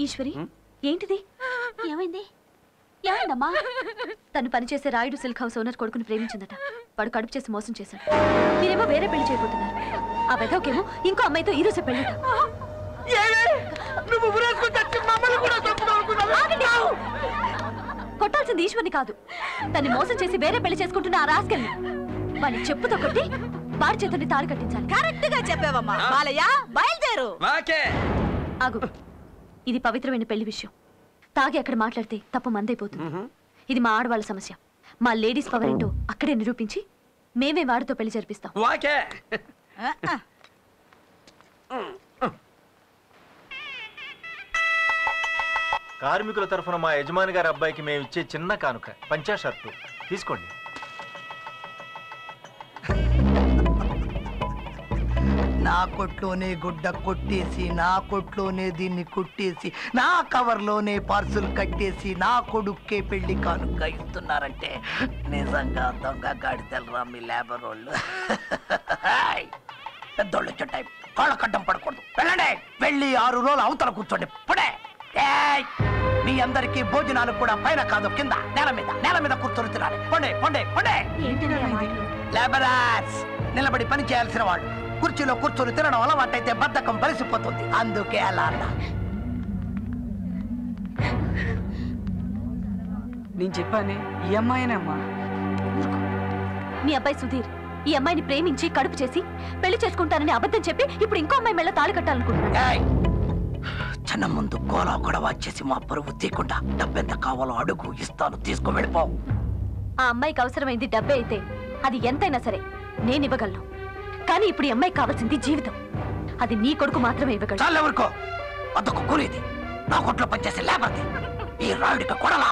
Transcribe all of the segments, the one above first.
ఈశ్వరి ఏంటిది? ఏమైంది? ఏమైందమ్మా? తను పనిచేసే రాయుడు సిల్క్ హౌస్ ఓనర్ కొడుకుని ప్రేమించిందట. వాడు కడుపు చేసి మోసం చేశాడు. మీరేమో వేరే పెళ్లి చేయబోతున్నారు. ఆ వెధవకేమో ఇంకో అమ్మాయితో ఈ రోజే పెళ్ళట. కొట్టాల్సింది ఈశ్వర్ని కాదు, తన్ని మోసం చేసి వేరే పెళ్లి చేసుకుంటున్న ఆ రాస్కెల్ని. వాడిని చెప్పుతో కొట్టి వాడి చేతుల్ని తాడు కట్టించాలి. కరెక్ట్ గా చెప్పావమ్మా. బాలయ్య బయలుదేరు. ఆగు, ఇది పవిత్రమైన పెళ్లి విషయం. తాగి అక్కడ మాట్లాడితే తప్పు మందైపోతుంది. ఇది మా ఆడవాళ్ళ సమస్య. మా లేడీస్ పవర్ ఏంటో అక్కడే నిరూపించి మేమే వాడితో పెళ్లి జరిపిస్తాం. కార్మికుల తరఫున మా యజమాని గారి అబ్బాయికి మేము ఇచ్చే చిన్న కానుక పంచా షర్టు తీసుకోండి. నా కొట్లోనే గుడ్డ కొట్టేసి, నా కొట్లోనే దీన్ని కుట్టేసి, నా కవర్లోనే పార్సుల్ కట్టేసి నా కొడుక్కే పెళ్లి కానుక ఇస్తున్నారంటే నిజంగా దొంగ గాడిదలరా మీ లేబర్ వాళ్ళు. పెద్దోళ్ళు వచ్చే టైం కాళ్ళ కడ్డం పడకూడదు. వెళ్ళండి, వెళ్ళి 6 రోజులు అవతల కూర్చోండి. పుడే మీ అందరికీ భోజనాలు కూడా పైన కాదు, కింద నేల మీద కూర్చొని తినాలి. పొండే పొండే పొండే. లేబరర్స్ నిలబడి పని చేయాల్సిన వాళ్ళు కుర్చీలో కూర్చొని తినడం అలవాటైతే బద్ధకం బలిసిపోతుంది. అందుకే అలా అన్నా. నేను చెప్పానే ఈ అమ్మాయినేమ్మా. మీ అబ్బాయి సుధీర్ ఈ అమ్మాయిని ప్రేమించి కడుపు చేసి పెళ్లి చేసుకుంటానని అబద్ధం చెప్పి ఇప్పుడు ఇంకో అమ్మాయి మెళ్ళ తాళి కట్టాలనుకుంటున్నాడు. చిన్న ముందు గోలా కూడా వచ్చేసి మా పరువు తీయకుండా డబ్బెంత కావాలో అడుగు, ఇస్తాను, తీసుకో, వెళ్ళిపో. ఆ అమ్మాయికి అవసరమైంది డబ్బే అయితే అది ఎంతైనా సరే నేను ఇవ్వగలను. కానీ ఇప్పుడు ఈ అమ్మాయికి కావాల్సింది జీవితం. అది నీ కొడుకు మాత్రమే ఇవ్వగలడు. చాలు, ఎవరికో అదొక కూలీది, నా కొట్లో పనిచేసే లేబర్ది, ఈ రాయుడికి కొడలా.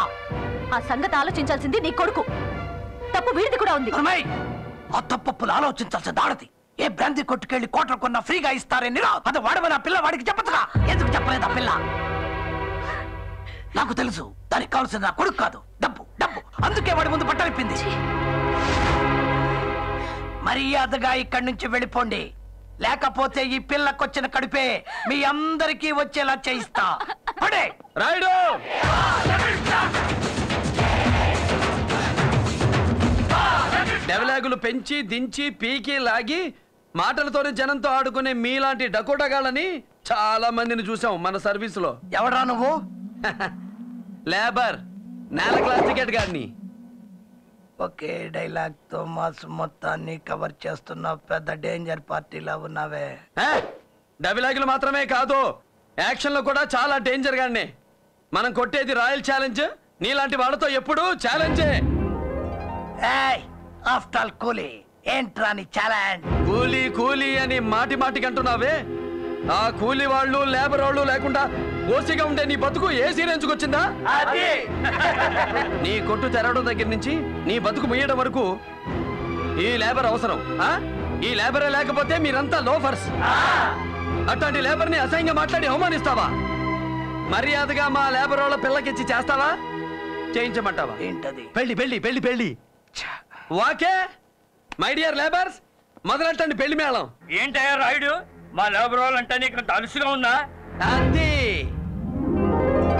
ఆ సంగతి ఆలోచించాల్సింది నీ కొడుకు. తప్పు వీడిది కూడా ఉంది. ఆ తప్పులు ఆలోచించాల్సిన దాడది. ఏ బ్రాంతి కొట్టుకెళ్ళి కోట్ల కొన్నా ఫ్రీగా ఇస్తారని అది వాడమని ఆ పిల్ల వాడికి చెప్పచ్చుగా. ఎందుకు చెప్పలేదు ఆ పిల్ల? నాకు తెలుసు దానికి కావాల్సింది నా కొడుకు కాదు, డబ్బు డబ్బు. అందుకే వాడి ముందు పట్టనిప్పింది. మర్యాదగా ఇక్కడి నుంచి వెళ్ళిపోండి, లేకపోతే ఈ పిల్లకొచ్చిన కడుపే మీ అందరికీ వచ్చేలా చేయిస్తా. రాయుడు డెవలాగులు పెంచి దించి పీకి లాగి మాటలతోనే జనంతో ఆడుకునే మీలాంటి డకోటగాళ్ళని చాలా మందిని చూసాం మన సర్వీసులో. ఎవడా నువ్వు? లేబర్, నేల క్లాస్ టికెట్ గారిని. ఒకే డైలాగ్ తో మాస్ మొత్తాన్ని కవర్ చేస్తున్న పెద్ద డేంజర్ పార్టీలా ఉన్నావే. డైలాగులు మాత్రమే కాదు, యాక్షన్ లో కూడా చాలా డేంజర్ గానే. మనం కొట్టేది రాయల్ ఛాలెంజ్, నీలాంటి వాళ్ళతో ఎప్పుడు ఛాలెంజే. ఆఫ్టర్ ఆల్ కూలీ ఏంట్రా నీ ఛాలెంజ్? కూలీ కూలీ అని మాటి మాటికి అంటున్నావే. ఆ కూలీ వాళ్ళు లేబర్ వాళ్ళు లేకుండా ఓసిగా ఉండే నీ బతుకు ఏ సీరెంచుకు వచ్చిందా? నీ కొట్టు తెరవడం దగ్గర నుంచి నీ బతుకు ముయ్యడం వరకు ఈ లేబర్ అవసరం. ఈ లేబరే లేకపోతే మీరంతా లోఫర్స్. అట్లాంటి లేబర్ ని అసహ్యంగా మాట్లాడి అవమానిస్తావా? మర్యాదగా మా లేబర్ వాళ్ళ పిల్లకిచ్చి చేస్తావా, చేయించమంటావా? ఏంటది? పెళ్లి పెళ్లి పెళ్లి పెళ్లి. వాకే మై డియర్ లేబర్స్, మొదలెట్టండి పెళ్లి మేళం. ఏంటయ్యా రాయుడు, మా లేబర్ వాళ్ళంటే నీకు అలుసుగా ఉందా? అది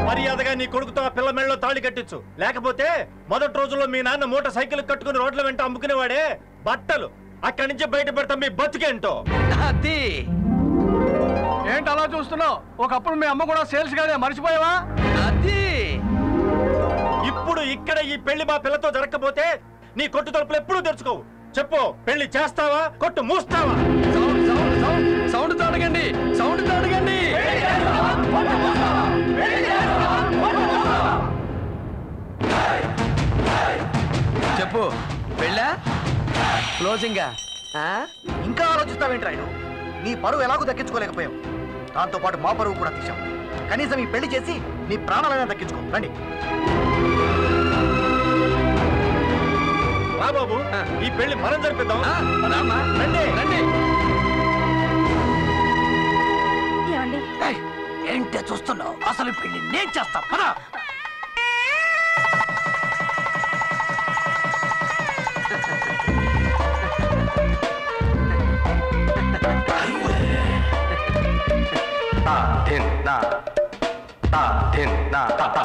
మర్యాదగా నీ కొడుకుతో ఆ పిల్ల మెళ్ళలో తాళి కట్టించు, లేకపోతే మొదటి రోజుల్లో మీ నాన్న మోటార్ సైకిల్ కట్టుకుని రోడ్ల వెంట అమ్ముకునేవాడే బట్టలు అక్కడి నుంచి బయట పెడతాం మీ బతికేంటో. అది ఏంటి అలా చూస్తున్నావు? ఒకప్పుడు మీ అమ్మ కూడా సేల్స్ గానే, మర్చిపోయావా? అది ఇప్పుడు ఇక్కడ ఈ పెళ్లి మా పిల్లతో జరగకపోతే నీ కొట్టు తలుపులు ఎప్పుడూ తెరుచుకోవు. చెప్పు, పెళ్లి చేస్తావా, కొట్టు మూస్తావా? Sound తాడగండి, sound తాడగండి. చెప్పు, పెళ్ళా క్లోజింగా? ఇంకా ఆలోచిస్తావేంటి రాయుడు? నీ పరువు ఎలాగో దక్కించుకోలేకపోయావు, దాంతో పాటు మా పరువు కూడా తీసావు. కనీసం ఈ పెళ్లి చేసి నీ ప్రాణాలైనా దక్కించుకో. రండి రా బాబు, ఈ పెళ్లి మనం జరిపిద్దాం. రండి రండి. ఏంటే చూస్తున్నావు? అసలు పెళ్లి నేను చేస్తా. పదా. తా ధిన్ నా తా తా.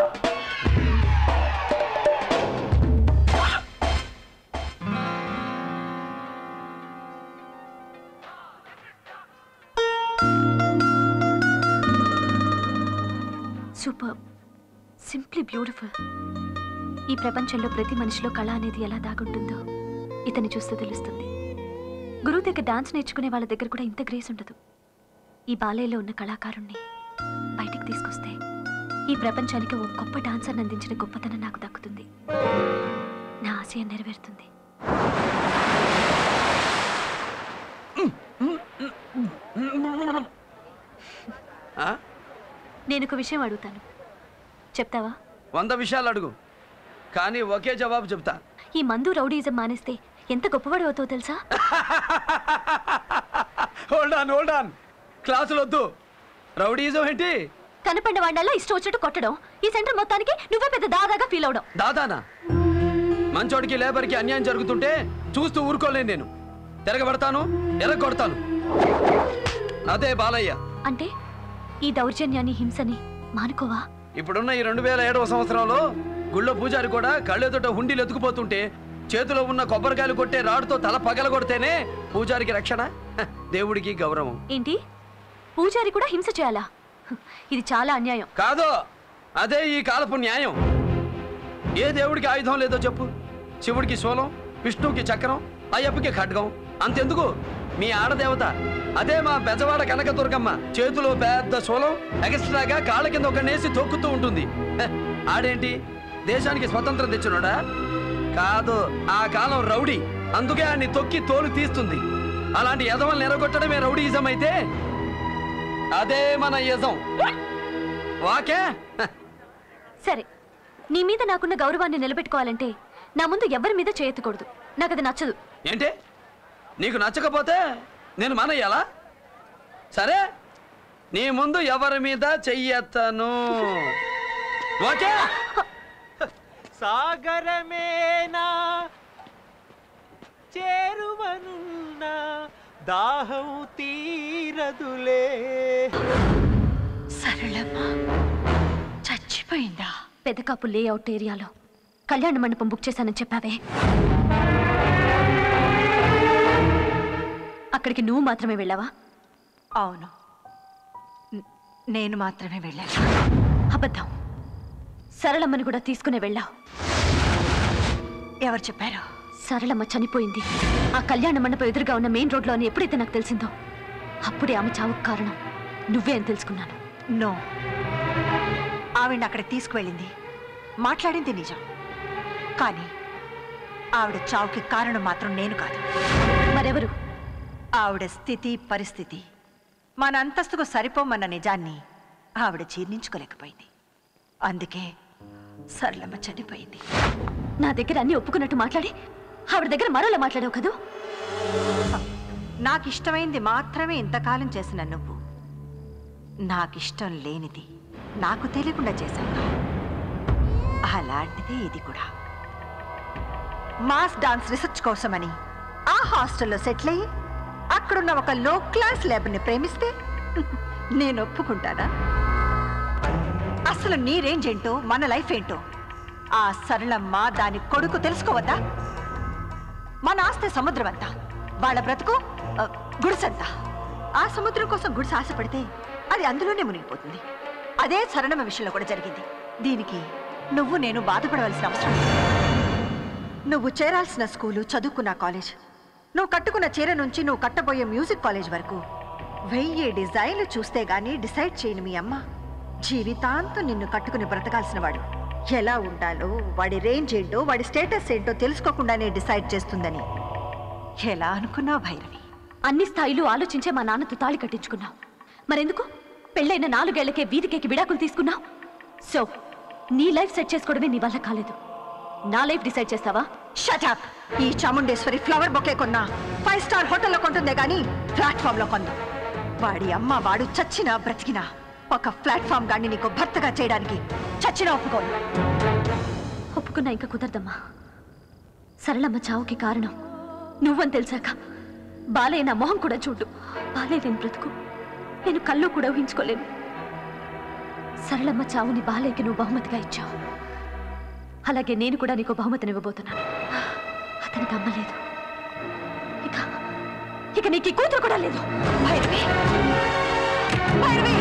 Super, simply beautiful. ఈ ప్రపంచంలో ప్రతి మనిషిలో కళ అనేది ఎలా దాగుంటుందో ఇతన్ని చూస్తే తెలుస్తుంది. గురువు దగ్గర డాన్స్ నేర్చుకునే వాళ్ళ దగ్గర కూడా ఇంత గ్రేస్ ఉండదు. ఈ బాలయ్యలో ఉన్న కళాకారుణ్ణి బయటికి తీసుకొస్తే ఈ ప్రపంచానికి ఓ గొప్ప డాన్సర్ అందించిన గొప్పతనం నాకు దక్కుతుంది. నా ఆశయం నెరవేరుతుంది. నేను ఒక విషయం అడుగుతాను, చెప్తావా? 100 విషయాలు అడుగు, కానీ ఒకే జవాబు చెప్తా. ఈ మందు రౌడీజం మానేస్తే ఎంత గొప్పవాడు అవుతావు తెలుసా? హోల్డ్ ఆన్ క్లాసులు వద్దు. రౌడీజం ఏంటి? కనపడిన వాడినల్లా ఇష్టం వచ్చినట్టు కొట్టడం, ఈ సెంటర్ మొత్తానికి నువ్వే పెద్ద దాదాగా ఫీల్ అవడం. దాదానా? మంచోడికి లేబర్కి అన్యాయం జరుగుతుంటే చూస్తూ ఊరుకోలేను. నేను తిరగబడతాను, ఎరగొడతాను. అదే బాలయ్య అంటే ఈ దౌర్జన్యాన్ని, హింసని మానుకోవా? ఇప్పుడున్న ఈ 2007వ సంవత్సరంలో గుళ్ళో పూజారి కూడా కళ్ళెదుట హుండీలు ఎత్తుకుపోతుంటే చేతిలో ఉన్న కొబ్బరికాయలు కొట్టే రాడుతో తల పగలగొడితేనే పూజారికి రక్షణ, దేవుడికి గౌరవం. ఏంటి, పూజారి కూడా హింస చేయాలా? ఇది చాలా అన్యాయం. కాదు, అదే ఈ కాలపు న్యాయం. ఏ దేవుడికి ఆయుధం లేదో చెప్పు? శివుడికి శూలం, విష్ణువుకి చక్రం, అయ్యప్పకి ఖడ్గం. అంతెందుకు మీ ఆడదేవత అదే మా బెజవాడ కనకదుర్గమ్మ చేతిలో పెద్ద శూలం, ఎగస్ట్రాగా కాళ్ళ కింద ఒక నేసి తొక్కుతూ ఉంటుంది. ఆడేంటి దేశానికి స్వతంత్రం తెచ్చినోడా? కాదు, ఆ కాలం రౌడీ, అందుకే ఆడిని తొక్కి తోలు తీస్తుంది. అలాంటి యజమాని ఎరగొట్టడమే రౌడీయిజం అయితే అదే మన యజం. వాకే సరే, నీ మీద నాకున్న గౌరవాన్ని నిలబెట్టుకోవాలంటే నా ముందు ఎవరి మీద చేయెత్తకూడదు. నాకు అది నచ్చదు. ఏంటి? నీకు నచ్చకపోతే నేను మానేయాలా? సరే, నీ ముందు ఎవరి మీద చెయ్యెత్తను. ఓకే? సాగరమేనా చేరువనున్నా దాహం తీరదులే. సరళమ్మ చచ్చిపోయిందా? పెదకాపు లేఅవుట్ ఏరియాలో కళ్యాణ మండపం బుక్ చేశానని చెప్పావే, అక్కడికి నువ్వు మాత్రమే వెళ్ళావా? అవును, నేను మాత్రమే వెళ్ళాను. అబద్ధం. సరళమ్మని కూడా తీసుకునే వెళ్ళావు. ఎవరు చెప్పారు? సరళమ్మ చనిపోయింది ఆ కళ్యాణ మండపం ఎదురుగా ఉన్న మెయిన్ రోడ్లో అని ఎప్పుడైతే నాకు తెలిసిందో అప్పుడే ఆమె చావుకు కారణం నువ్వే అని తెలుసుకున్నాను. నో, ఆవిడ అక్కడికి తీసుకువెళ్ళింది, మాట్లాడింది నిజం. కానీ ఆవిడ చావుకి కారణం మాత్రం నేను కాదు. మరెవరు? ఆవిడ స్థితి, పరిస్థితి మన అంతస్తుకు సరిపోమన్న నిజాన్ని ఆవిడ జీర్ణించుకోలేకపోయింది. అందుకే సరళమ్మ చనిపోయింది. నా దగ్గర అన్ని ఒప్పుకున్నట్టు మాట్లాడి ఆవిడ దగ్గర మరోలా మాట్లాడావు కదూ? నాకు ఇష్టమైంది మాత్రమే ఇంతకాలం చేసిన నువ్వు నాకిష్టం లేనిది నాకు తెలియకుండా చేశావు. అలాంటిదే ఇది కూడా. మాస్ డాన్స్ రీసెర్చ్ కోసమని ఆ హాస్టల్లో సెటిల్ అయ్యి అక్కడున్న ఒక లో క్లాస్ లేబర్ని ప్రేమిస్తే నేను ఒప్పుకుంటానా? అసలు నీ రేంజ్ ఏంటో, మన లైఫ్ ఏంటో ఆ సరళమ్మ దాని కొడుకు తెలుసుకోవద్దా? మన ఆస్తి సముద్రం అంతా, వాళ్ళ బ్రతుకు గుడిసంతా. ఆ సముద్రం కోసం గుడిసె ఆశపడితే అది అందులోనే మునిగిపోతుంది. అదే సరళమ్మ విషయంలో కూడా జరిగింది. దీనికి నువ్వు నేను బాధపడవలసిన అవసరం. నువ్వు చేరాల్సిన స్కూలు, చదువుకున్న కాలేజ్, నువ్వు కట్టుకున్న చీర నుంచి నువ్వు కట్టబోయే మ్యూజిక్ కాలేజ్ వరకు 1000 డిజైన్లు చూస్తే గానీ డిసైడ్ చేయను మీ అమ్మ. జీవితాంతం నిన్ను కట్టుకుని బ్రతకాల్సిన వాడు ఎలా ఉండాలో, వాడి రేంజ్ ఏంటో, వాడి స్టేటస్ ఏంటో తెలుసుకోకుండానే డిసైడ్ చేస్తుందని ఎలా అనుకున్నావు భైరవి? అన్ని స్థాయిలు ఆలోచించే మా నాన్నతో తాళి కట్టించుకున్నావు. మరెందుకు పెళ్ళైన 4 ఏళ్లకే వీధికేకి విడాకులు తీసుకున్నావు? సో నీ లైఫ్ సెట్ చేసుకోవడమే నీ వల్ల కాలేదు. నా లైఫ్ డిసైడ్ చేస్తావా? Shut up. ఈ చాముండేశ్వరి ఫ్లవర్ బొకే కొన్నా 5 స్టార్ హోటల్లో కొంటుందే గానీ ప్లాట్ఫామ్ లో కొందాం. వాడి అమ్మ వాడు చచ్చినా బ్రతికినా ఒక ప్లాట్ఫామ్ గాని నీకు భర్తగా చేయడానికి చచ్చినా ఒప్పుకోను. ఒప్పుకున్నా ఇంకా కుదరదమ్మా. సరళమ్మ చావుకి కారణం నువ్వని తెలిసాక బాలయ్య నా మొహం కూడా చూడు. బాలయ్య నేను బ్రతుకు నేను కళ్ళు కూడా ఊహించుకోలేను. సరళమ్మ చావుని బాలయ్యకి నువ్వు బహుమతిగా ఇచ్చావు. అలాగే నేను కూడా నీకు బహుమతినివ్వబోతున్నాను. అతనికి అమ్మ లేదు, ఇక నీకు ఈ కూతురు కూడా లేదు. భైరవి, భైరవి.